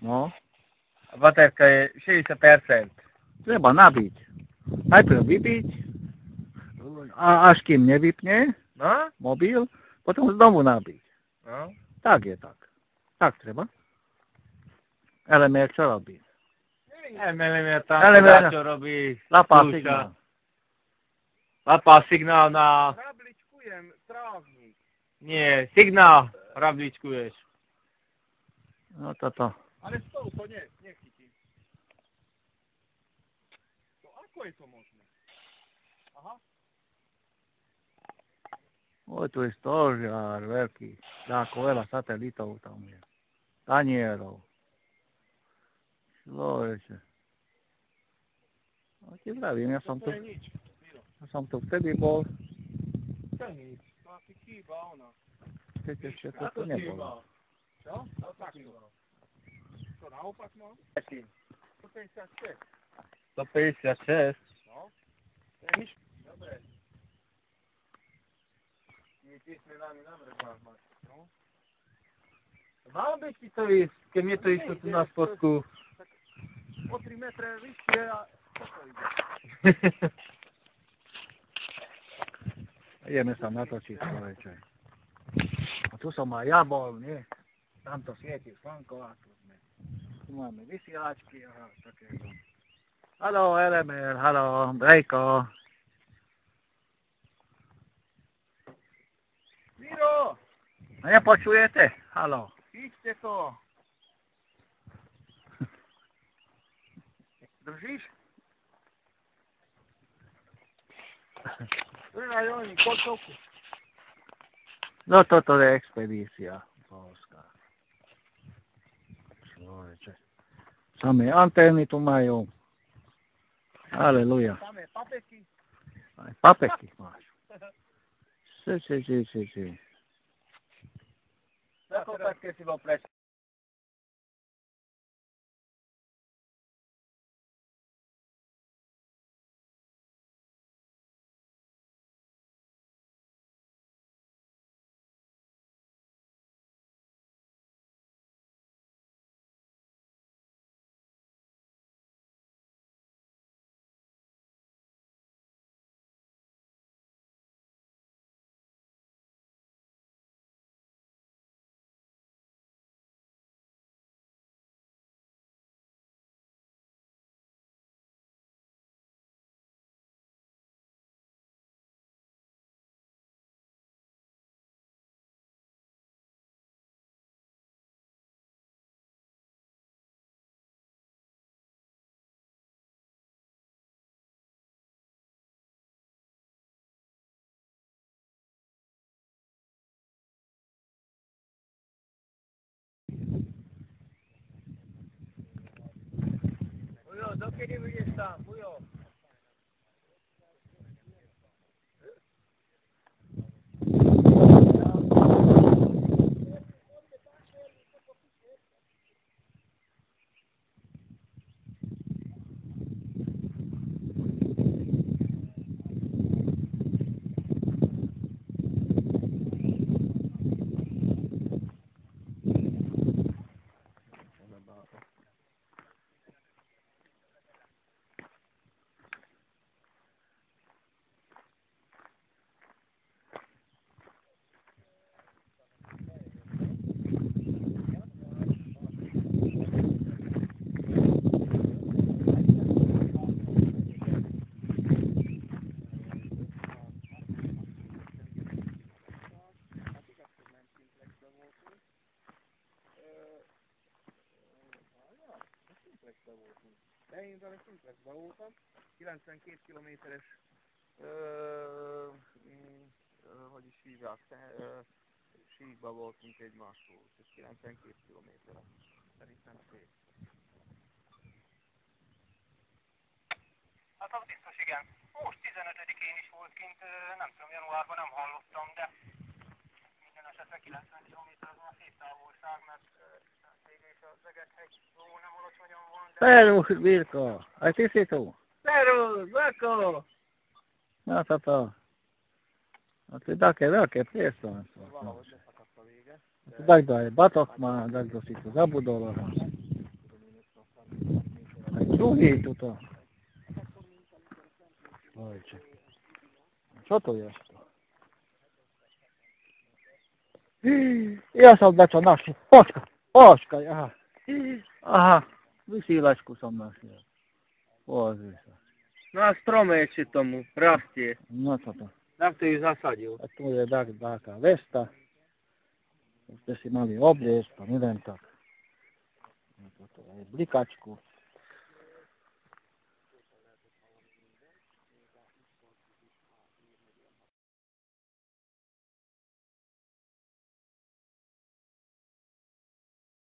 No. Baterka je 60%. Treba nabiť. Najprv vybiť, až kým nevypne mobil, potom znovu nabiť. No. Tak je tak. Tak treba. LMR čo robí? LMR tam čo robí. Lapá signál. Lapá signál na... Hrabličkujem trávnik. Nie, signál hrabličkuješ. No toto. Ale s tou to nechytí. To ako je to možné? Aha. Oj, tu je stožiar veľký. Ako veľa satelitov tam je. Tanierov. Človeče. No ti vravím, ja som tu vtedy bol. To nič. To asi chýba ona. Ešte to tu nebolo. Čo? To tak nebolo. To naopak mám? 156. 156. No. To je nič. Dobre. Nie tisne nami na vrch mať. No. Mal by ti to ísť, keď mne to išlo tu na spodku. O 3 metre vyššie a toto ide. Ideme sa natočiť, človeče. A tu som aj ja bol, nie? Tamto svieti slnko a tu sme. Tu máme vysielačky a takéto. Haló, LMR, haló, Brejko. Miro! Nepočujete? Haló. Chyťte to! Držíš? Držaj oni, kočovku. No toto je expedícia polská. Človeče. Samé antény tu majú. Aleluja. Samé papeky. Aj papeky máš. Si. Ako také si bol preč. Ujo, dokedy budeš tam, Ujo? De én vele Simplexbe voltam, 92 kilométeres, hogy is hívják, síkba voltunk egymástól, és 92 kilométerre. Szerintem szép. Hát az biztos, igen. Most 15-én is volt kint, nem tudom, januárban nem hallottam, de minden esetre 90 km az már szép távolság, mert végül a Zeget-hegy jó nem alacsonyan van, de... Servus, Vilko. Aj ty si tu. Servus, Vako! No toto. No to je také veľké priestranstvo. Valahogy leszakadt a vége. Takto aj batok má, takto si tu zabudol. Druhý tuto. Ojče. Čo to je? Ja som dačo našiel. Počkaj, aha. Aha, vysílačku som našiel. Pozri sa. Na strome ešte tomu rastie. No čo to? Tak to ju zasadil. A tu je taká vesta. Ste si mali obliecť, to neviem tak. Toto je blikačku.